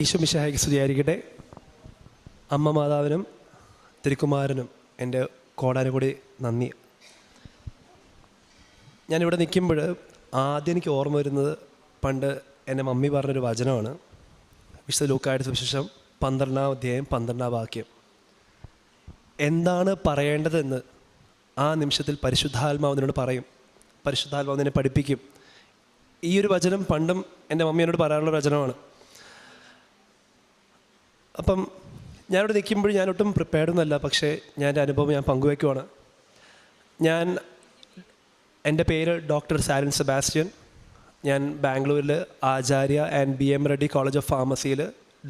ഈശോ മിശിഹായ്ക്ക് സ്തുതിയായിരിക്കട്ടെ. അമ്മ മാതാവിനും തിരുക്കുമാരനും എൻ്റെ കോടാനുകൂടി നന്ദി. ഞാനിവിടെ നിൽക്കുമ്പോൾ ആദ്യം എനിക്ക് ഓർമ്മ വരുന്നത് പണ്ട് എൻ്റെ മമ്മി പറഞ്ഞൊരു വചനമാണ്. വിശുദ്ധ ലൂക്കായുടെ സുവിശേഷം 12-ാം അധ്യായം 12-ാം വാക്യം. എന്താണ് പറയേണ്ടതെന്ന് ആ നിമിഷത്തിൽ പരിശുദ്ധാത്മാവിനോട് പറയും, പരിശുദ്ധാത്മാവിനെ പഠിപ്പിക്കും. ഈ ഒരു വചനം പണ്ടും എൻ്റെ മമ്മി എന്നോട് പറയാനുള്ള വചനമാണ്. അപ്പം ഞാനിവിടെ നിൽക്കുമ്പോൾ ഞാനൊട്ടും പ്രിപ്പയർഡൊന്നുമല്ല, പക്ഷേ ഞാൻ എൻ്റെ അനുഭവം ഞാൻ പങ്കുവയ്ക്കുവാണ്. എൻ്റെ പേര് ഡോക്ടർ സാരൻ സെബാസ്റ്റ്യൻ. ഞാൻ ബാംഗ്ലൂരിൽ Acharya and BM Reddy college of ഫാർമസിയിൽ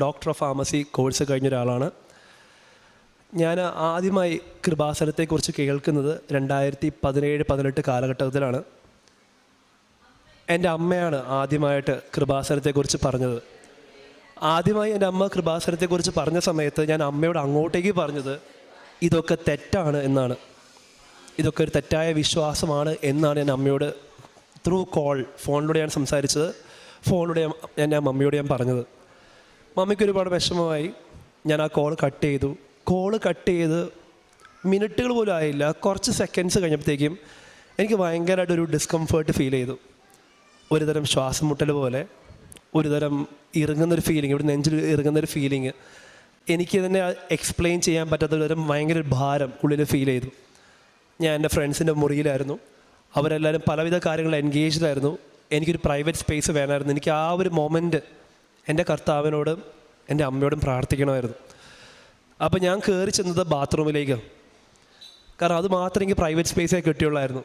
ഡോക്ടർ ഓഫ് ഫാർമസി കോഴ്സ് കഴിഞ്ഞ ഒരാളാണ്. ഞാൻ ആദ്യമായി കൃപാസനത്തെക്കുറിച്ച് കേൾക്കുന്നത് 2017-18 കാലഘട്ടത്തിലാണ്. എൻ്റെ അമ്മയാണ് ആദ്യമായിട്ട് കൃപാസനത്തെക്കുറിച്ച് പറഞ്ഞത്. ആദ്യമായി എൻ്റെ അമ്മ കൃപാസനത്തെക്കുറിച്ച് പറഞ്ഞ സമയത്ത് ഞാൻ അമ്മയോട് അങ്ങോട്ടേക്ക് പറഞ്ഞത് ഇതൊക്കെ തെറ്റാണ് എന്നാണ്, ഇതൊക്കെ ഒരു തെറ്റായ വിശ്വാസമാണ് എന്നാണ് ഞാൻ അമ്മയോട് ത്രൂ ഫോണിലൂടെ ഞാൻ സംസാരിച്ചത്. ഫോണിലൂടെ ഞാൻ മമ്മിയോട് ഞാൻ പറഞ്ഞത്. മമ്മിക്ക് ഒരുപാട് വിഷമമായി. ഞാൻ ആ കോൾ കട്ട് ചെയ്തു. കോള് കട്ട് ചെയ്ത് മിനിറ്റുകൾ പോലും ആയില്ല, കുറച്ച് സെക്കൻഡ്സ് കഴിഞ്ഞപ്പോഴത്തേക്കും എനിക്ക് ഭയങ്കരമായിട്ടൊരു ഡിസ്കംഫേർട്ട് ഫീൽ ചെയ്തു. ഒരുതരം ശ്വാസം മുട്ടൽ പോലെ, ഒരുതരം ഇറങ്ങുന്നൊരു ഫീലിംഗ്, ഇവിടെ നെഞ്ചിൽ ഇറങ്ങുന്നൊരു ഫീലിംഗ്. എനിക്ക് തന്നെ എക്സ്പ്ലെയിൻ ചെയ്യാൻ പറ്റാത്ത ഒരുതരം ഭയങ്കര ഭാരം ഉള്ളിൽ ഫീൽ ചെയ്തു. ഞാൻ എൻ്റെ ഫ്രണ്ട്സിൻ്റെ മുറിയിലായിരുന്നു. അവരെല്ലാവരും പലവിധ കാര്യങ്ങളിൽ എൻഗേജ്ഡായിരുന്നു. എനിക്കൊരു പ്രൈവറ്റ് സ്പേസ് വേണമായിരുന്നു. എനിക്ക് ആ ഒരു മൊമെൻറ്റ് എൻ്റെ കർത്താവിനോടും എൻ്റെ അമ്മയോടും പ്രാർത്ഥിക്കണമായിരുന്നു. അപ്പോൾ ഞാൻ കയറി ചെന്നത് ബാത്റൂമിലേക്ക്, കാരണം അത് മാത്രമേ എനിക്ക് പ്രൈവറ്റ് സ്പേസേ കിട്ടിയുള്ളായിരുന്നു.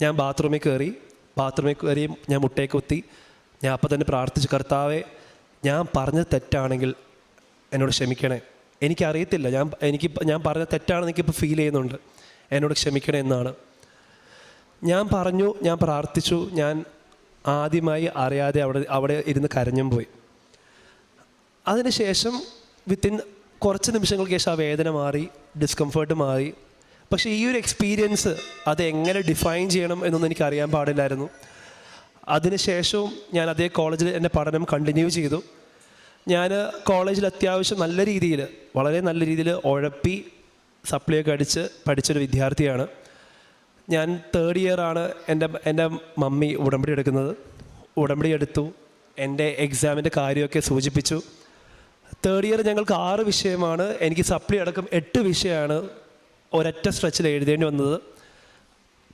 ഞാൻ ബാത്റൂമിൽ കയറി ഞാൻ മുട്ടയെ കുത്തി. ഞാൻ അപ്പം തന്നെ പ്രാർത്ഥിച്ചു, കർത്താവെ, ഞാൻ പറഞ്ഞത് തെറ്റാണെങ്കിൽ എന്നോട് ക്ഷമിക്കണേ. എനിക്കറിയത്തില്ല, ഞാൻ പറഞ്ഞ തെറ്റാണെന്ന് എനിക്കിപ്പോൾ ഫീൽ ചെയ്യുന്നുണ്ട്, എന്നോട് ക്ഷമിക്കണേ എന്നാണ് ഞാൻ പറഞ്ഞു. ഞാൻ പ്രാർത്ഥിച്ചു. ഞാൻ ആദ്യമായി അറിയാതെ അവിടെ ഇരുന്ന് കരഞ്ഞും പോയി. അതിനുശേഷം വിത്തിൻ കുറച്ച് നിമിഷങ്ങൾക്ക് ശേഷം ആ വേദന മാറി, ഡിസ്കംഫേർട്ട് മാറി. പക്ഷേ ഈ ഒരു എക്സ്പീരിയൻസ് അത് എങ്ങനെ ഡിഫൈൻ ചെയ്യണം എന്നൊന്നും എനിക്കറിയാൻ പാടില്ലായിരുന്നു. അതിനുശേഷവും ഞാൻ അതേ കോളേജിൽ എൻ്റെ പഠനം കണ്ടിന്യൂ ചെയ്തു. ഞാൻ കോളേജിൽ അത്യാവശ്യം വളരെ നല്ല രീതിയിൽ ഉഴപ്പി സപ്ലിയൊക്കെ അടിച്ച് പഠിച്ചൊരു വിദ്യാർത്ഥിയാണ്. ഞാൻ 3rd ഇയറാണ് എൻ്റെ മമ്മി ഉടമ്പടി എടുക്കുന്നത്. ഉടമ്പടി എടുത്തു. എൻ്റെ എക്സാമിൻ്റെ കാര്യമൊക്കെ സൂചിപ്പിച്ചു. 3rd ഇയർ ഞങ്ങൾക്ക് 6 വിഷയമാണ്, എനിക്ക് സപ്ലി അടക്കം 8 വിഷയമാണ് ഒരൊറ്റ സ്ട്രെച്ചിൽ എഴുതേണ്ടി വന്നത്.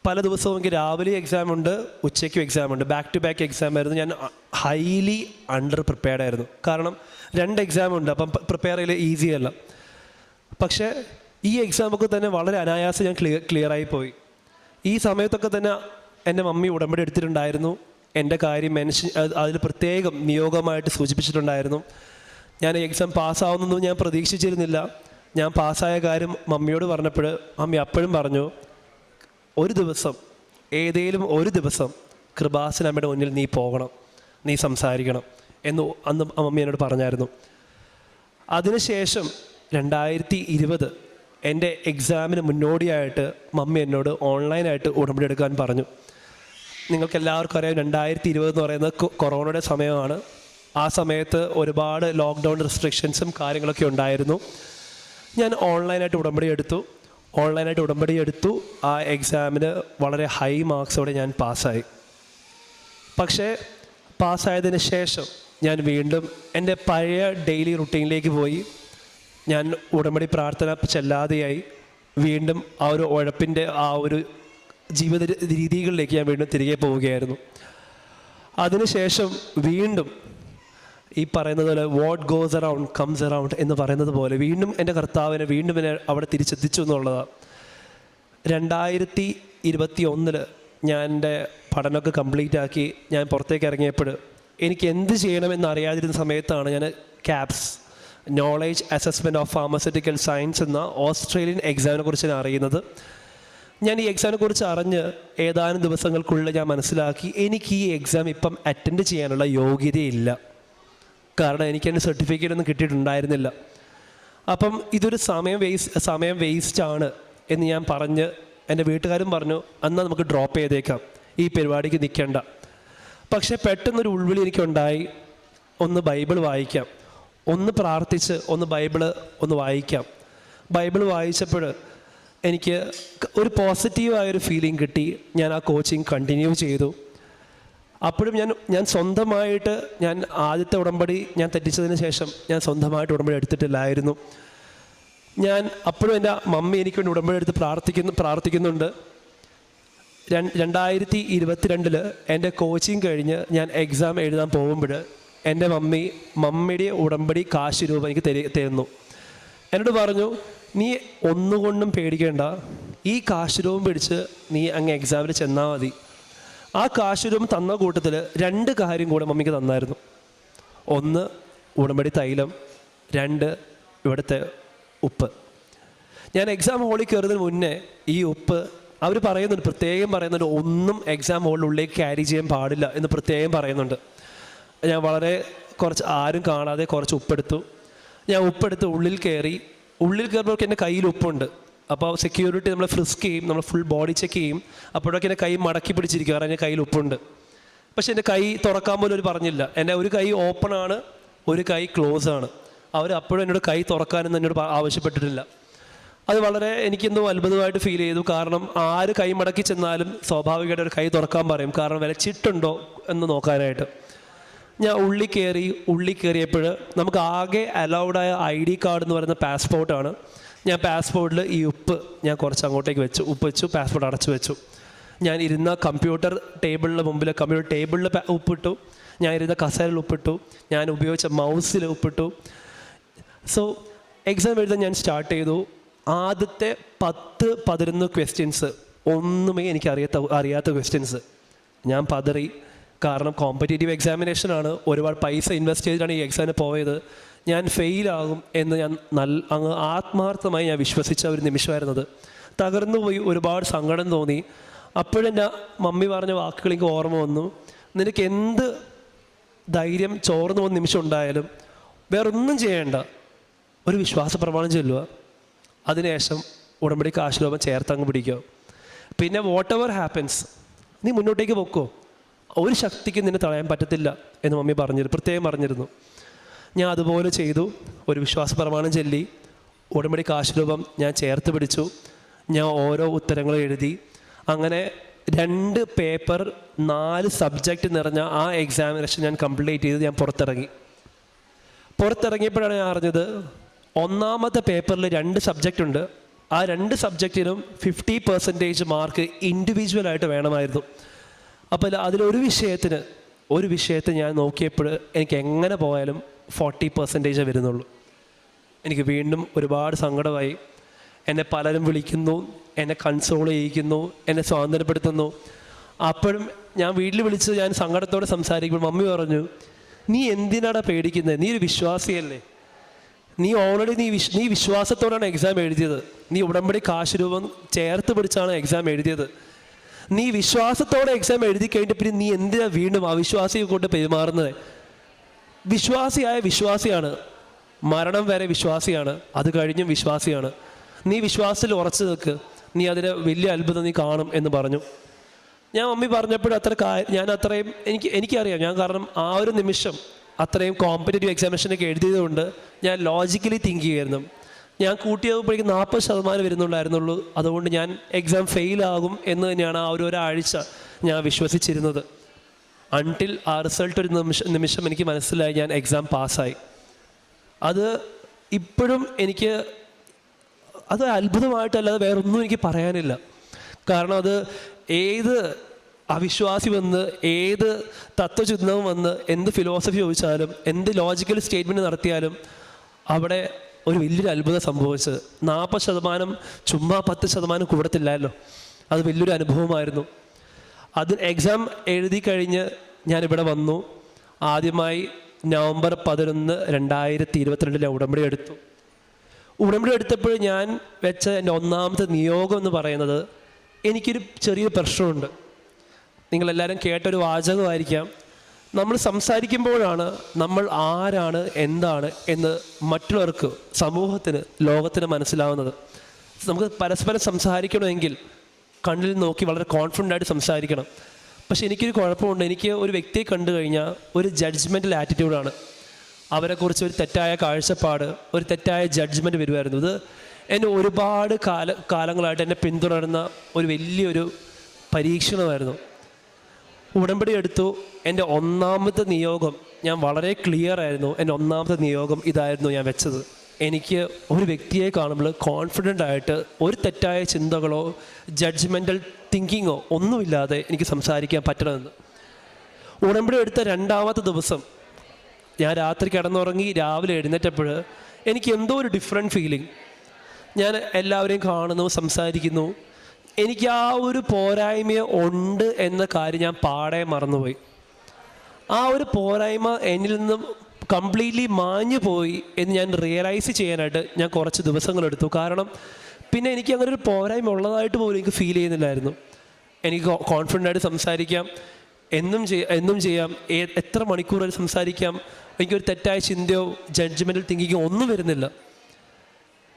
പല ദിവസവും എനിക്ക് രാവിലെ എക്സാമുണ്ട്, ഉച്ചയ്ക്കും എക്സാമുണ്ട്, ബാക്ക് ടു ബാക്ക് എക്സാം ആയിരുന്നു. ഞാൻ ഹൈലി അണ്ടർ പ്രിപ്പയർഡ് ആയിരുന്നു, കാരണം 2 എക്സാമുണ്ട്. അപ്പം പ്രിപ്പയർ ചെയ്യൽ ഈസി അല്ല. പക്ഷേ ഈ എക്സാമൊക്കെ തന്നെ വളരെ അനായാസം ഞാൻ ക്ലിയറായി പോയി. ഈ സമയത്തൊക്കെ തന്നെ എൻ്റെ മമ്മി ഉടമ്പടി എടുത്തിട്ടുണ്ടായിരുന്നു. എൻ്റെ കാര്യം അതിൽ പ്രത്യേകം നിയോഗമായിട്ട് സൂചിപ്പിച്ചിട്ടുണ്ടായിരുന്നു. ഞാൻ എക്സാം പാസ്സാവുന്നൊന്നും ഞാൻ പ്രതീക്ഷിച്ചിരുന്നില്ല. ഞാൻ പാസ്സായ കാര്യം മമ്മിയോട് പറഞ്ഞപ്പോൾ മമ്മി അപ്പോഴും പറഞ്ഞു, ഏതെങ്കിലും ഒരു ദിവസം കൃപാസനമ്മയുടെ മുന്നിൽ നീ പോകണം, നീ സംസാരിക്കണം എന്ന് അന്ന് മമ്മി എന്നോട് പറഞ്ഞായിരുന്നു. അതിനുശേഷം 2020 എൻ്റെ എക്സാമിന് മുന്നോടിയായിട്ട് മമ്മി എന്നോട് ഓൺലൈനായിട്ട് ഉടമ്പടി എടുക്കാൻ പറഞ്ഞു. നിങ്ങൾക്ക് എല്ലാവർക്കും അറിയാം, 2020 എന്ന് പറയുന്നത് കൊറോണയുടെ സമയമാണ്. ആ സമയത്ത് ഒരുപാട് ലോക്ക്ഡൗൺ റെസ്ട്രിക്ഷൻസും കാര്യങ്ങളൊക്കെ ഉണ്ടായിരുന്നു. ഞാൻ ഓൺലൈനായിട്ട് ഉടമ്പടി എടുത്തു. ആ എക്സാമിന് വളരെ ഹൈ മാർക്സോടെ ഞാൻ പാസ്സായി. പക്ഷേ പാസ്സായതിന് ശേഷം ഞാൻ വീണ്ടും എൻ്റെ പഴയ ഡെയിലി റുട്ടീനിലേക്ക് പോയി. ഞാൻ ഉടമ്പടി പ്രാർത്ഥന ചെല്ലാതെയായി. വീണ്ടും ആ ഒരു ഉഴപ്പിൻ്റെ ആ ഒരു ജീവിത രീതികളിലേക്ക് ഞാൻ വീണ്ടും തിരികെ പോവുകയായിരുന്നു. അതിനുശേഷം വീണ്ടും ഈ പറയുന്നത് പോലെ what goes around comes around എന്ന് പറയുന്നത് പോലെ വീണ്ടും എൻ്റെ കർത്താവിനെ വീണ്ടും എന്നെ അവിടെ തിരിച്ചെത്തിച്ചു എന്നുള്ളതാണ്. 2021 ഞാൻ എൻ്റെ പഠനമൊക്കെ കംപ്ലീറ്റ് ആക്കി ഞാൻ പുറത്തേക്ക് ഇറങ്ങിയപ്പോൾ എനിക്ക് എന്ത് ചെയ്യണമെന്ന് അറിയാതിരുന്ന സമയത്താണ് ഞാൻ CAPS knowledge assessment of pharmaceutical science എന്ന ഓസ്ട്രേലിയൻ എക്സാമിനെ കുറിച്ച് ഞാൻ അറിയുന്നത്. ഞാൻ ഈ എക്സാമിനെ കുറിച്ച് അറിഞ്ഞ് ഏതാനും ദിവസങ്ങൾക്കുള്ളിൽ ഞാൻ മനസ്സിലാക്കി എനിക്ക് ഈ എക്സാം ഇപ്പം അറ്റൻഡ് ചെയ്യാനുള്ള യോഗ്യതയില്ല, കാരണം എനിക്ക് എൻ്റെ സർട്ടിഫിക്കറ്റ് ഒന്നും കിട്ടിയിട്ടുണ്ടായിരുന്നില്ല. അപ്പം ഇതൊരു സമയം വേസ്റ്റാണ് എന്ന് ഞാൻ പറഞ്ഞ് എൻ്റെ വീട്ടുകാരും പറഞ്ഞു, എന്നാൽ നമുക്ക് ഡ്രോപ്പ് ചെയ്തേക്കാം, ഈ പരിപാടിക്ക് നിൽക്കേണ്ട. പക്ഷേ പെട്ടെന്നൊരു ഉൾവിളി എനിക്കുണ്ടായി, ഒന്ന് ബൈബിൾ വായിക്കാം. ഒന്ന് പ്രാർത്ഥിച്ച് ഒന്ന് ബൈബിള് ഒന്ന് വായിക്കാം. ബൈബിൾ വായിച്ചപ്പോൾ എനിക്ക് ഒരു പോസിറ്റീവായൊരു ഫീലിംഗ് കിട്ടി. ഞാൻ ആ കോച്ചിങ് കണ്ടിന്യൂ ചെയ്തു. അപ്പോഴും ഞാൻ സ്വന്തമായിട്ട് ഞാൻ ആദ്യത്തെ ഉടമ്പടി ഞാൻ തെറ്റിച്ചതിന് ശേഷം ഞാൻ സ്വന്തമായിട്ട് ഉടമ്പടി എടുത്തിട്ടില്ലായിരുന്നു. ഞാൻ അപ്പോഴും എൻ്റെ മമ്മി എനിക്ക് വേണ്ടി ഉടമ്പടി എടുത്ത് പ്രാർത്ഥിക്കുന്നുണ്ട്. 2022 എൻ്റെ കോച്ചിങ് കഴിഞ്ഞ് ഞാൻ എക്സാം എഴുതാൻ പോകുമ്പോൾ എൻ്റെ മമ്മിയുടെ ഉടമ്പടി കാശ് രൂപ എനിക്ക് തരുന്നു. എന്നോട് പറഞ്ഞു, നീ ഒന്നുകൊണ്ടും പേടിക്കേണ്ട, ഈ കാശ് രൂപം പിടിച്ച് നീ അങ്ങ് എക്സാമിൽ ചെന്നാൽ മതി. ആ കാശ് രൂപം തന്ന കൂട്ടത്തിൽ 2 കാര്യം കൂടെ മമ്മിക്ക് തന്നായിരുന്നു. 1 ഉടമ്പടി തൈലം, 2 ഇവിടുത്തെ ഉപ്പ്. ഞാൻ എക്സാം ഹോളിൽ കയറുന്നതിന് മുന്നേ ഈ ഉപ്പ് അവർ പ്രത്യേകം പറയുന്നുണ്ട്, ഒന്നും എക്സാം ഹോളിനുള്ളിലേക്ക് ക്യാരി ചെയ്യാൻ പാടില്ല എന്ന് പ്രത്യേകം പറയുന്നുണ്ട്. ഞാൻ വളരെ ആരും കാണാതെ കുറച്ച് ഉപ്പെടുത്തു. ഞാൻ ഉപ്പെടുത്ത് ഉള്ളിൽ കയറുമ്പോൾ എൻ്റെ കയ്യിൽ ഉപ്പുണ്ട്. അപ്പോൾ സെക്യൂരിറ്റി നമ്മളെ ഫ്രിസ്ക് ചെയ്യും, നമ്മൾ ഫുൾ ബോഡി ചെക്ക് ചെയ്യും. അപ്പോഴൊക്കെ എൻ്റെ കൈ മടക്കി പിടിച്ചിരിക്കും, കാരണം എൻ്റെ കയ്യിൽ ഉപ്പുണ്ട്. പക്ഷെ എൻ്റെ കൈ തുറക്കാൻ പോലും അവർ പറഞ്ഞില്ല. എൻ്റെ ഒരു കൈ ഓപ്പണാണ്, ഒരു കൈ ക്ലോസ് ആണ്. അവർ അപ്പോഴും എന്നോട് കൈ തുറക്കാനൊന്നും എന്നോട് ആവശ്യപ്പെട്ടിട്ടില്ല. അത് വളരെ എനിക്കെന്തോ അത്ഭുതമായിട്ട് ഫീൽ ചെയ്തു. കാരണം ആര് കൈ മടക്കി ചെന്നാലും സ്വാഭാവികമായിട്ട് ഒരു കൈ തുറക്കാൻ പറയും, കാരണം വിലച്ചിട്ടുണ്ടോ എന്ന് നോക്കാനായിട്ട്. ഞാൻ ഉള്ളിൽ കയറിയപ്പോൾ നമുക്ക് ആകെ അലൗഡായ ID കാർഡ് എന്ന് പറയുന്ന പാസ്പോർട്ടാണ്. ഞാൻ പാസ്പോർട്ടിൽ ഈ ഉപ്പ് ഞാൻ കുറച്ച് അങ്ങോട്ടേക്ക് ഉപ്പ് വെച്ചു, പാസ്പോർട്ട് അടച്ചു വെച്ചു. ഞാൻ ഇരുന്ന കമ്പ്യൂട്ടർ ടേബിളിൽ ഉപ്പിട്ടു, ഞാൻ ഇരുന്ന കസേരയിൽ ഉപ്പിട്ടു, ഞാൻ ഉപയോഗിച്ച മൗസിൽ ഉപ്പിട്ടു. സോ എക്സാം എഴുതാൻ ഞാൻ സ്റ്റാർട്ട് ചെയ്തു. ആദ്യത്തെ 10-11 ക്വസ്റ്റ്യൻസ് ഒന്നുമേ എനിക്ക് അറിയാത്ത ക്വസ്റ്റ്യൻസ്. ഞാൻ പതറി, കാരണം കോമ്പറ്റേറ്റീവ് എക്സാമിനേഷനാണ്, ഒരുപാട് പൈസ ഇൻവെസ്റ്റ് ചെയ്തിട്ടാണ് ഈ എക്സാമിന് പോയത്. ഞാൻ ഫെയിലാകും എന്ന് ഞാൻ അങ്ങ് ആത്മാർത്ഥമായി ഞാൻ വിശ്വസിച്ച ഒരു നിമിഷമായിരുന്നത്. തകർന്നു പോയി, ഒരുപാട് സങ്കടം തോന്നി. അപ്പോഴെൻ്റെ മമ്മി പറഞ്ഞ വാക്കുകൾ എനിക്ക് ഓർമ്മ വന്നു. നിനക്ക് എന്ത് ധൈര്യം ചോർന്നു പോകുന്ന നിമിഷം ഉണ്ടായാലും വേറൊന്നും ചെയ്യേണ്ട, ഒരു വിശ്വാസ പ്രമാണം ചൊല്ലുക, അതിനുശേഷം ഉടമ്പടി കാശുലോപം ചേർത്തങ്ങ് പിടിക്കുക. പിന്നെ വാട്ട് എവർ ഹാപ്പൻസ് നീ മുന്നോട്ടേക്ക് പൊക്കോ, ഒരു ശക്തിക്ക് നിന്നെ തടയാൻ പറ്റത്തില്ല എന്ന് മമ്മി പ്രത്യേകം പറഞ്ഞിരുന്നു. ഞാൻ അതുപോലെ ചെയ്തു. ഒരു വിശ്വാസ പ്രമാണം ചൊല്ലി ഉടമ്പടി കാശുരൂപം ഞാൻ ചേർത്ത് പിടിച്ചു. ഞാൻ ഓരോ ഉത്തരങ്ങളും എഴുതി. അങ്ങനെ 2 പേപ്പർ 4 സബ്ജക്റ്റ് നിറഞ്ഞ ആ എക്സാമിനേഷൻ ഞാൻ കംപ്ലീറ്റ് ചെയ്ത് ഞാൻ പുറത്തിറങ്ങിയപ്പോഴാണ് ഞാൻ അറിഞ്ഞത്, ഒന്നാമത്തെ പേപ്പറിൽ 2 സബ്ജക്റ്റ് ഉണ്ട്. ആ 2 സബ്ജക്റ്റിനും 50% മാർക്ക് ഇൻഡിവിജ്വലായിട്ട് വേണമായിരുന്നു. അപ്പോൾ അതിലൊരു വിഷയത്തിന് ഞാൻ നോക്കിയപ്പോൾ എനിക്ക് എങ്ങനെ പോയാലും 40% വരുന്നുള്ളൂ. എനിക്ക് വീണ്ടും ഒരുപാട് സങ്കടമായി. എന്നെ പലരും വിളിക്കുന്നു, എന്നെ കൺസോൾ ചെയ്യിക്കുന്നു, എന്നെ സ്വാതന്ത്ര്യപ്പെടുത്തുന്നു. അപ്പോഴും ഞാൻ വീട്ടിൽ വിളിച്ച് ഞാൻ സങ്കടത്തോടെ സംസാരിക്കുമ്പോൾ മമ്മി പറഞ്ഞു, നീ എന്തിനാടാ പേടിക്കുന്നത്, നീ ഒരു വിശ്വാസിയല്ലേ, നീ ഓൾറെഡി നീ വിശ്വാസത്തോടാണ് എക്സാം എഴുതിയത്, നീ ഉടമ്പടി കാശ് രൂപം ചേർത്ത് പിടിച്ചാണ് എക്സാം എഴുതിയത്, നീ വിശ്വാസത്തോടെ എക്സാം എഴുതി കഴിഞ്ഞിട്ട് പിന്നെ നീ എന്തിനാ വീണ്ടും അവിശ്വാസിയെ കൊണ്ട് പെരുമാറുന്നത്? വിശ്വാസിയാണ്, മരണം വരെ വിശ്വാസിയാണ്, അത് കഴിഞ്ഞും വിശ്വാസിയാണ്. നീ വിശ്വാസത്തിൽ ഉറച്ചു നിൽക്ക്, നീ അതിന് വലിയ അത്ഭുതം നീ കാണും എന്ന് പറഞ്ഞു. ഞാൻ മമ്മി പറഞ്ഞപ്പോഴും ഞാൻ അത്രയും എനിക്കറിയാം. ഞാൻ കാരണം ആ ഒരു നിമിഷം അത്രയും കോമ്പറ്റേറ്റീവ് എക്സാമിനേഷനൊക്കെ എഴുതിയതുകൊണ്ട് ഞാൻ ലോജിക്കലി തിങ്ക് ചെയ്യുമായിരുന്നു. ഞാൻ കൂട്ടിയപ്പോഴേക്കും 40% വരുന്നുണ്ടായിരുന്നുള്ളൂ. അതുകൊണ്ട് ഞാൻ എക്സാം ഫെയിലാകും എന്ന് തന്നെയാണ് ആ ഒരാഴ്ച ഞാൻ വിശ്വസിച്ചിരുന്നത്. അൺടിൽ ആ റിസൾട്ട് ഒരു നിമിഷം എനിക്ക് മനസ്സിലായി, ഞാൻ എക്സാം പാസ്സായി. അത് ഇപ്പോഴും എനിക്ക് അത് അത്ഭുതമായിട്ടല്ലാതെ വേറൊന്നും എനിക്ക് പറയാനില്ല. കാരണം അത് ഏത് അവിശ്വാസി വന്ന്, ഏത് തത്വചിന്തവും വന്ന്, എന്ത് ഫിലോസഫി ചോദിച്ചാലും, എന്ത് ലോജിക്കൽ സ്റ്റേറ്റ്മെൻറ്റ് നടത്തിയാലും അവിടെ ഒരു വലിയൊരു അത്ഭുതം സംഭവിച്ചത്. 40% ചുമ്മാ 10% കൂടത്തില്ലല്ലോ. അത് വലിയൊരു അനുഭവമായിരുന്നു. അത് എക്സാം എഴുതി കഴിഞ്ഞ് ഞാനിവിടെ വന്നു. ആദ്യമായി നവംബർ 11, 2022 ഉടമ്പടി എടുത്തു. ഉടമ്പടി എടുത്തപ്പോൾ ഞാൻ വെച്ച എൻ്റെ ഒന്നാമത്തെ നിയോഗം എന്ന് പറയുന്നത്, എനിക്കൊരു ചെറിയൊരു പ്രശ്നമുണ്ട്. നിങ്ങളെല്ലാവരും കേട്ടൊരു വാചകമായിരിക്കാം, നമ്മൾ സംസാരിക്കുമ്പോഴാണ് നമ്മൾ ആരാണ് എന്താണ് എന്ന് മറ്റുള്ളവർക്ക്, സമൂഹത്തിന്, ലോകത്തിന് മനസ്സിലാവുന്നത്. നമുക്ക് പരസ്പരം സംസാരിക്കണമെങ്കിൽ കണ്ണിൽ നോക്കി വളരെ കോൺഫിഡൻ്റായിട്ട് സംസാരിക്കണം. പക്ഷെ എനിക്കൊരു കുഴപ്പമുണ്ട്, എനിക്ക് ഒരു വ്യക്തിയെ കണ്ടു കഴിഞ്ഞാൽ ഒരു ജഡ്ജ്മെൻ്റൽ ആറ്റിറ്റ്യൂഡാണ്. അവരെക്കുറിച്ച് ഒരു തെറ്റായ കാഴ്ചപ്പാട്, ഒരു തെറ്റായ ജഡ്ജ്മെൻറ്റ് വരുമായിരുന്നു. ഇത് എന്നെ ഒരുപാട് കാലങ്ങളായിട്ട് എന്നെ പിന്തുടരുന്ന ഒരു വലിയൊരു പരീക്ഷണമായിരുന്നു. ഉടമ്പടി എടുത്തു. എൻ്റെ ഒന്നാമത്തെ നിയോഗം ഞാൻ വളരെ ക്ലിയർ ആയിരുന്നു. എൻ്റെ ഒന്നാമത്തെ നിയോഗം ഇതായിരുന്നു ഞാൻ വെച്ചത്. എനിക്ക് ഒരു വ്യക്തിയെ കാണുമ്പോൾ കോൺഫിഡൻ്റ് ആയിട്ട് ഒരു തെറ്റായ ചിന്തകളോ ജഡ്ജ്മെൻ്റൽ തിങ്കിങ്ങോ ഒന്നുമില്ലാതെ എനിക്ക് സംസാരിക്കാൻ പറ്റണമെന്ന്. ഉടമ്പടി എടുത്ത രണ്ടാമത്തെ ദിവസം ഞാൻ രാത്രി കിടന്നുറങ്ങി രാവിലെ എഴുന്നേറ്റപ്പോൾ എനിക്ക് എന്തോ ഒരു ഡിഫറെൻറ്റ് ഫീലിംഗ്. ഞാൻ എല്ലാവരെയും കാണുന്നു, സംസാരിക്കുന്നു. എനിക്ക് ആ ഒരു പോരായ്മ ഉണ്ട് എന്ന കാര്യം ഞാൻ പാടെ മറന്നുപോയി. ആ ഒരു പോരായ്മ എന്നിൽ നിന്നും കംപ്ലീറ്റ്ലി മാഞ്ഞു പോയി എന്ന് ഞാൻ റിയലൈസ് ചെയ്യാനായിട്ട് ഞാൻ കുറച്ച് ദിവസങ്ങളെടുത്തു. കാരണം പിന്നെ എനിക്ക് അങ്ങനെ ഒരു പോരായ്മ ഉള്ളതായിട്ട് പോലും എനിക്ക് ഫീൽ ചെയ്യുന്നില്ലായിരുന്നു. എനിക്ക് കോൺഫിഡൻ്റ് ആയിട്ട് സംസാരിക്കാം, എന്നും ചെയ്യാം, എത്ര മണിക്കൂർ വരെ സംസാരിക്കാം. എനിക്കൊരു തെറ്റായ ചിന്തയോ ജഡ്ജ്മെൻ്റൽ തിങ്കിങ്ങോ ഒന്നും വരുന്നില്ല.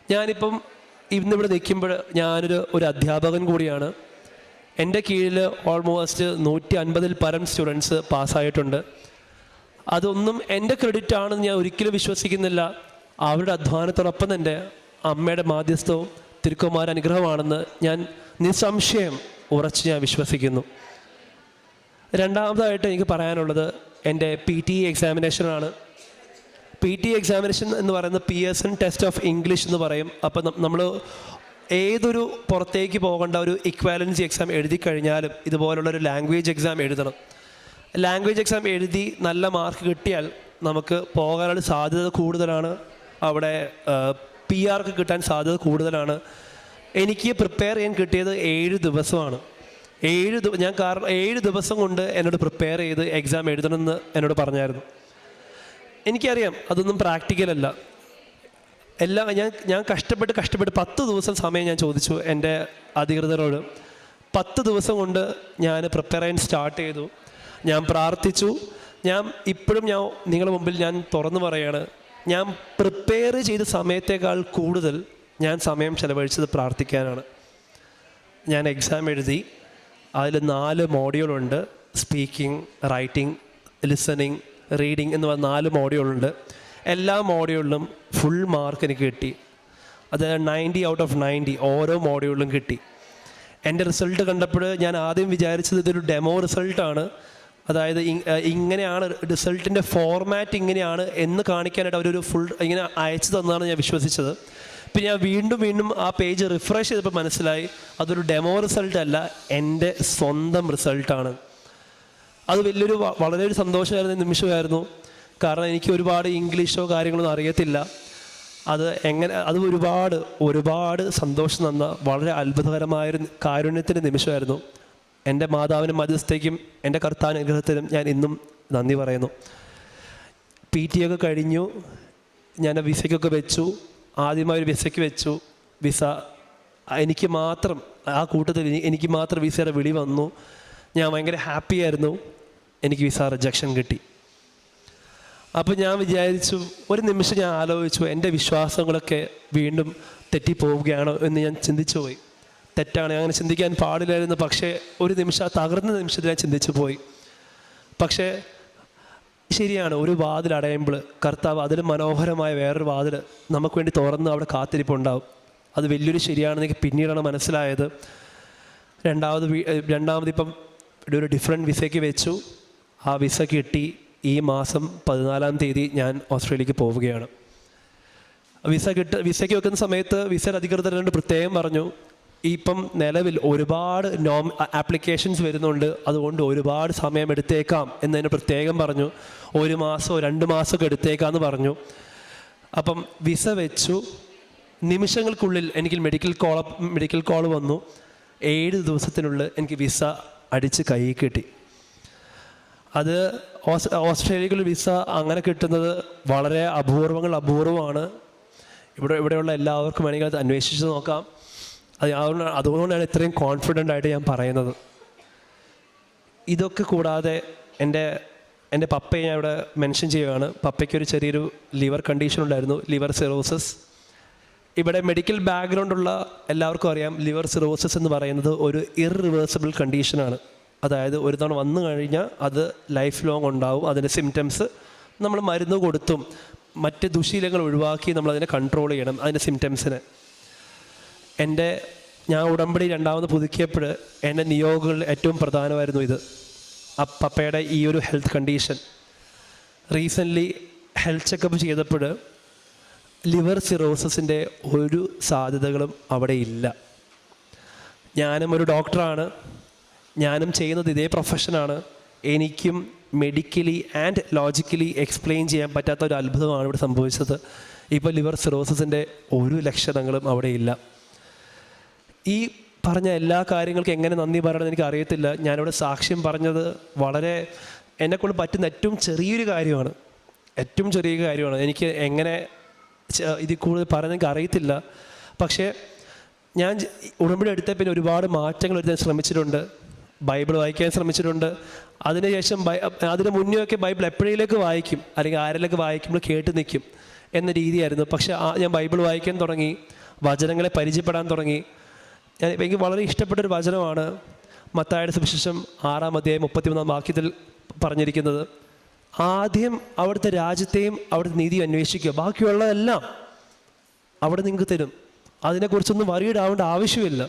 ഞാനിപ്പം ഇന്നിവിടെ നിൽക്കുമ്പോൾ ഞാനൊരു അധ്യാപകൻ കൂടിയാണ്. എൻ്റെ കീഴിൽ ഓൾമോസ്റ്റ് 150-ൽ പരം സ്റ്റുഡൻസ് പാസ്സായിട്ടുണ്ട്. അതൊന്നും എൻ്റെ ക്രെഡിറ്റ് ആണെന്ന് ഞാൻ ഒരിക്കലും വിശ്വസിക്കുന്നില്ല. അവരുടെ അധ്വാനത്തോടൊപ്പം തന്നെ അമ്മയുടെ മാധ്യസ്ഥവും തിരുക്കുമാര അനുഗ്രഹമാണെന്ന് ഞാൻ നിസ്സംശയം ഉറച്ച് ഞാൻ വിശ്വസിക്കുന്നു. രണ്ടാമതായിട്ട് എനിക്ക് പറയാനുള്ളത് എൻ്റെ PTE എക്സാമിനേഷനാണ്. PTE എക്സാമിനേഷൻ എന്ന് പറയുന്നത് പിയേഴ്സൺ ടെസ്റ്റ് ഓഫ് ഇംഗ്ലീഷ് എന്ന് പറയും. അപ്പം നമ്മൾ ഏതൊരു പുറത്തേക്ക് പോകേണ്ട ഒരു ഇക്വാലൻസി എക്സാം എഴുതി കഴിഞ്ഞാലും ഇതുപോലുള്ളൊരു ലാംഗ്വേജ് എക്സാം എഴുതണം. ലാംഗ്വേജ് എക്സാം എഴുതി നല്ല മാർക്ക് കിട്ടിയാൽ നമുക്ക് പോകാനുള്ള സാധ്യത കൂടുതലാണ്. അവിടെ PR കിട്ടാൻ സാധ്യത കൂടുതലാണ്. എനിക്ക് പ്രിപ്പയർ ചെയ്യാൻ കിട്ടിയത് 7 ദിവസമാണ്. 7 ദിവസം കൊണ്ട് എന്നോട് പ്രിപ്പയർ ചെയ്ത് എക്സാം എഴുതണമെന്ന് എന്നോട് പറഞ്ഞായിരുന്നു. എനിക്കറിയാം അതൊന്നും പ്രാക്ടിക്കലല്ല. ഞാൻ കഷ്ടപ്പെട്ട് 10 ദിവസം സമയം ഞാൻ ചോദിച്ചു എൻ്റെ അധികൃതരോട്. 10 ദിവസം കൊണ്ട് ഞാൻ പ്രിപ്പയർ ചെയ്യാൻ സ്റ്റാർട്ട് ചെയ്തു. ഞാൻ പ്രാർത്ഥിച്ചു. ഇപ്പോഴും നിങ്ങളുടെ മുമ്പിൽ ഞാൻ തുറന്നു പറയാണ്, ഞാൻ പ്രിപ്പയർ ചെയ്ത സമയത്തേക്കാൾ കൂടുതൽ ഞാൻ സമയം ചെലവഴിച്ചത് പ്രാർത്ഥിക്കാനാണ്. ഞാൻ എക്സാം എഴുതി. അതിൽ 4 മോഡ്യൂളുണ്ട്. സ്പീക്കിംഗ്, റൈറ്റിംഗ്, ലിസണിങ്, റീഡിങ് എന്ന് പറഞ്ഞ 4 മോഡ്യൂളുണ്ട്. എല്ലാ മോഡ്യൂളിലും ഫുൾ മാർക്ക് എനിക്ക് കിട്ടി. അത് 90 ഔട്ട് ഓഫ് 90 ഓരോ മോഡ്യൂളിലും കിട്ടി. എൻ്റെ റിസൾട്ട് കണ്ടപ്പോൾ ഞാൻ ആദ്യം വിചാരിച്ചത് ഇതൊരു ഡെമോ റിസൾട്ടാണ്. അതായത് ഇങ്ങനെയാണ് റിസൾട്ടിൻ്റെ ഫോർമാറ്റ്, ഇങ്ങനെയാണ് എന്ന് കാണിക്കാനായിട്ട് അവരൊരു ഫുൾ ഇങ്ങനെ അയച്ചു തന്നതാണ് ഞാൻ വിശ്വസിച്ചത്. പിന്നെ ഞാൻ വീണ്ടും ആ പേജ് റിഫ്രഷ് ചെയ്തപ്പോൾ മനസ്സിലായി അതൊരു ഡെമോ റിസൾട്ട് അല്ല, എൻ്റെ സ്വന്തം റിസൾട്ടാണ്. അത് വളരെ ഒരു സന്തോഷമായിരുന്ന നിമിഷമായിരുന്നു. കാരണം എനിക്ക് ഒരുപാട് ഇംഗ്ലീഷോ കാര്യങ്ങളൊന്നും അറിയത്തില്ല. അത് ഒരുപാട് സന്തോഷം തന്ന വളരെ അത്ഭുതകരമായൊരു കാരുണ്യത്തിൻ്റെ നിമിഷമായിരുന്നു. എൻ്റെ മാതാവിനും മധ്യസ്ഥയ്ക്കും എൻ്റെ കർത്താവിൻ്റെ അനുഗ്രഹത്തിനും ഞാൻ ഇന്നും നന്ദി പറയുന്നു. PTE ഒക്കെ കഴിഞ്ഞു. ഞാൻ വിസയ്ക്കൊക്കെ വെച്ചു. ആദ്യമായി ഒരു വിസയ്ക്ക് വെച്ചു. വിസ എനിക്ക് മാത്രം, ആ കൂട്ടത്തിൽ എനിക്ക് മാത്രം വിസയുടെ വിളി വന്നു. ഞാൻ ഭയങ്കര ഹാപ്പിയായിരുന്നു. എനിക്ക് വിസ റിജക്ഷൻ കിട്ടി. അപ്പോൾ ഞാൻ വിചാരിച്ചു, ഒരു നിമിഷം ഞാൻ ആലോചിച്ചു, എൻ്റെ വിശ്വാസങ്ങളൊക്കെ വീണ്ടും തെറ്റിപ്പോവുകയാണോ എന്ന് ഞാൻ ചിന്തിച്ചു പോയി. തെറ്റാണ്, അങ്ങനെ ചിന്തിക്കാൻ പാടില്ലായിരുന്നു. പക്ഷേ ഒരു നിമിഷം, ആ തകർന്ന നിമിഷത്തിൽ ഞാൻ ചിന്തിച്ചു പോയി. പക്ഷേ ശരിയാണ്, ഒരു വാതിൽ അടയുമ്പോൾ കർത്താവ് അതിലും മനോഹരമായ വേറൊരു വാതിൽ നമുക്ക് വേണ്ടി തുറന്ന് അവിടെ കാത്തിരിപ്പുണ്ടാവും. അത് വലിയൊരു ശരിയാണെന്ന് എനിക്ക് പിന്നീടാണ് മനസ്സിലായത്. രണ്ടാമതിപ്പം ഒരു ഡിഫറെൻറ്റ് വിസയ്ക്ക് വെച്ചു. ആ വിസ കിട്ടി. ഈ മാസം 14-ാം തീയതി ഞാൻ ഓസ്ട്രേലിയക്ക് പോവുകയാണ്. വിസയ്ക്ക് വെക്കുന്ന സമയത്ത് വിസയുടെ അധികൃതരോട് പ്രത്യേകം പറഞ്ഞു, ഇപ്പം നിലവിൽ ഒരുപാട് ആപ്ലിക്കേഷൻസ് വരുന്നുണ്ട്, അതുകൊണ്ട് ഒരുപാട് സമയം എടുത്തേക്കാം എന്നതിന് പ്രത്യേകം പറഞ്ഞു. 1 മാസമോ 2 മാസമൊക്കെ എടുത്തേക്കാമെന്ന് പറഞ്ഞു. അപ്പം വിസ വെച്ചു. നിമിഷങ്ങൾക്കുള്ളിൽ എനിക്ക് മെഡിക്കൽ കോൾ വന്നു. 7 ദിവസത്തിനുള്ളിൽ എനിക്ക് വിസ അടിച്ച് കൈ കിട്ടി. അത് ഓസ്ട്രേലിയയിൽ വിസ അങ്ങനെ കിട്ടുന്നത് വളരെ അപൂർവമാണ്. ഇവിടെയുള്ള എല്ലാവർക്കും വേണമെങ്കിൽ അത് അന്വേഷിച്ച് നോക്കാം. അതുകൊണ്ടാണ് ഇത്രയും കോൺഫിഡൻ്റ് ആയിട്ട് ഞാൻ പറയുന്നത്. ഇതൊക്കെ കൂടാതെ എൻ്റെ പപ്പയെ ഞാൻ ഇവിടെ മെൻഷൻ ചെയ്യുകയാണ്. പപ്പയ്ക്കൊരു ചെറിയൊരു ലിവർ കണ്ടീഷൻ ഉണ്ടായിരുന്നു, ലിവർ സിറോസിസ്. ഇവിടെ മെഡിക്കൽ ബാക്ക്ഗ്രൗണ്ടുള്ള എല്ലാവർക്കും അറിയാം, ലിവർ സിറോസിസ് എന്ന് പറയുന്നത് ഒരു ഇറിവേഴ്സിബിൾ കണ്ടീഷനാണ്. അതായത് ഒരു തവണ വന്നു കഴിഞ്ഞാൽ അത് ലൈഫ് ലോങ് ഉണ്ടാവും. അതിൻ്റെ സിംറ്റംസ് നമ്മൾ മരുന്ന് കൊടുത്തും മറ്റ് ദുശീലങ്ങൾ ഒഴിവാക്കി നമ്മളതിനെ കൺട്രോൾ ചെയ്യണം, അതിൻ്റെ സിംറ്റംസിന്. ഞാൻ ഉടമ്പടി രണ്ടാമത് പുതുക്കിയപ്പോൾ എൻ്റെ നിയോഗങ്ങളിൽ ഏറ്റവും പ്രധാനമായിരുന്നു ഇത്, പപ്പയുടെ ഈ ഒരു health condition. Recently health checkup ചെയ്തപ്പോൾ ലിവർ സിറോസിൻ്റെ ഒരു സാധ്യതകളും അവിടെ ഇല്ല. ഞാനും ഒരു ഡോക്ടറാണ്, ഞാനും ചെയ്യുന്നത് ഇതേ പ്രൊഫഷനാണ്. എനിക്കും മെഡിക്കലി ആൻഡ് ലോജിക്കലി എക്സ്പ്ലെയിൻ ചെയ്യാൻ പറ്റാത്ത ഒരു അത്ഭുതമാണ് ഇവിടെ സംഭവിച്ചത്. ഇപ്പോൾ ലിവർ സിറോസിൻ്റെ ഒരു ലക്ഷണങ്ങളും അവിടെ ഇല്ല. ഈ പറഞ്ഞ എല്ലാ കാര്യങ്ങൾക്കും എങ്ങനെ നന്ദി പറയണമെന്ന് എനിക്ക് അറിയത്തില്ല. ഞാനിവിടെ സാക്ഷ്യം പറഞ്ഞത് വളരെ എന്നെക്കൊണ്ട് പറ്റുന്ന ഏറ്റവും ചെറിയൊരു കാര്യമാണ്, ഏറ്റവും ചെറിയ കാര്യമാണ്. എനിക്ക് എങ്ങനെ ഇതിൽ കൂടുതൽ പറയാൻ എനിക്ക് അറിയത്തില്ല. പക്ഷേ ഞാൻ ഉടമ്പടി എടുത്ത പിന്നെ ഒരുപാട് മാറ്റങ്ങൾ വരുത്താൻ ശ്രമിച്ചിട്ടുണ്ട്. ബൈബിൾ വായിക്കാൻ ശ്രമിച്ചിട്ടുണ്ട്. അതിനുശേഷം അതിന് മുന്നേയൊക്കെ ബൈബിൾ എപ്പോഴേലേക്ക് വായിക്കും, അല്ലെങ്കിൽ ആരെങ്കിലൊക്കെ വായിക്കുമ്പോൾ കേട്ട് നിൽക്കും എന്ന രീതിയായിരുന്നു. പക്ഷേ ഞാൻ ബൈബിൾ വായിക്കാൻ തുടങ്ങി, വചനങ്ങളെ പരിചയപ്പെടാൻ തുടങ്ങി. എനിക്ക് വളരെ ഇഷ്ടപ്പെട്ടൊരു വചനമാണ് മത്തായിയുടെ സുവിശേഷം 6-ാം അധ്യായം 33-ാം വാക്യത്തിൽ പറഞ്ഞിരിക്കുന്നത്, ആദ്യം അവിടുത്തെ രാജ്യത്തെയും അവിടുത്തെ നീതിയും അന്വേഷിക്കുക, ബാക്കിയുള്ളതെല്ലാം അവിടെ നിങ്ങൾക്ക് തരും. അതിനെക്കുറിച്ചൊന്നും വറീഡ് ആവേണ്ട ആവശ്യമില്ല.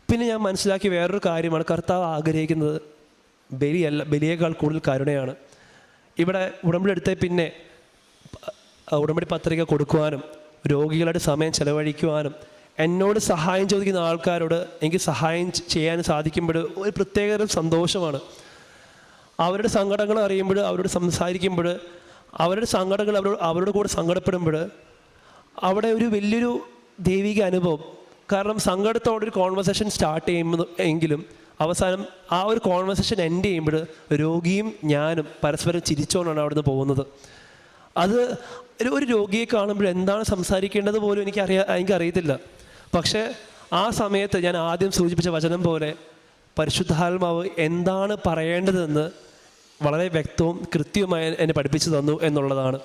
പിന്നെ ഞാൻ മനസ്സിലാക്കിയ വേറൊരു കാര്യമാണ്, കർത്താവ് ആഗ്രഹിക്കുന്നത് ബലിയേക്കാൾ കൂടുതൽ കരുണയാണ്. ഇവിടെ ഉടമ്പടി എടുത്ത പിന്നെ ഉടമ്പടി പത്രിക കൊടുക്കുവാനും രോഗികളുടെ സമയം ചെലവഴിക്കുവാനും എന്നോട് സഹായം ചോദിക്കുന്ന ആൾക്കാരോട് എനിക്ക് സഹായം ചെയ്യാൻ സാധിക്കുമ്പോൾ ഒരു പ്രത്യേക സന്തോഷമാണ്. അവരുടെ സങ്കടങ്ങൾ അറിയുമ്പോൾ, അവരോട് സംസാരിക്കുമ്പോൾ, അവരുടെ സങ്കടങ്ങൾ അവരുടെ കൂടെ സങ്കടപ്പെടുമ്പോൾ അവിടെ ഒരു വലിയൊരു ദൈവിക അനുഭവം. കാരണം സങ്കടത്തോടൊരു കോൺവെർസേഷൻ സ്റ്റാർട്ട് ചെയ്യുമെങ്കിലും അവസാനം ആ ഒരു കോൺവെർസേഷൻ എൻഡ് ചെയ്യുമ്പോൾ രോഗിയും ഞാനും പരസ്പരം ചിരിച്ചുകൊണ്ടാണ് അവിടുന്ന് പോകുന്നത്. അത് ഒരു രോഗിയെ കാണുമ്പോൾ എന്താണ് സംസാരിക്കേണ്ടത് പോലും എനിക്കറിയത്തില്ല. പക്ഷേ ആ സമയത്ത് ഞാൻ ആദ്യം സൂചിപ്പിച്ച വചനം പോലെ പരിശുദ്ധാത്മാവ് എന്താണ് പറയേണ്ടതെന്ന് വളരെ വ്യക്തവും കൃത്യവുമായി എന്നെ പഠിപ്പിച്ചു തന്നു എന്നുള്ളതാണ്.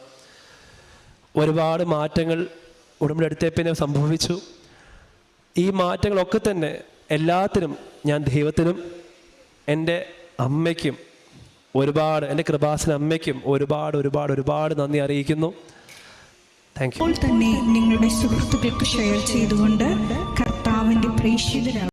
ഒരുപാട് മാറ്റങ്ങൾ ഉടമ്പടി എടുത്തേ പിന്നെ സംഭവിച്ചു. ഈ മാറ്റങ്ങളൊക്കെ തന്നെ എല്ലാത്തിനും ഞാൻ ദൈവത്തിനും എൻ്റെ അമ്മയ്ക്കും എൻ്റെ കൃപാസന അമ്മയ്ക്കും ഒരുപാട് നന്ദി അറിയിക്കുന്നു. Thank you. ഇപ്പോൾ തന്നെ നിങ്ങളുടെ സുഹൃത്തുക്കൾക്ക് ഷെയർ ചെയ്തുകൊണ്ട് കർത്താവിൻ്റെ പ്രേക്ഷിതരാകും.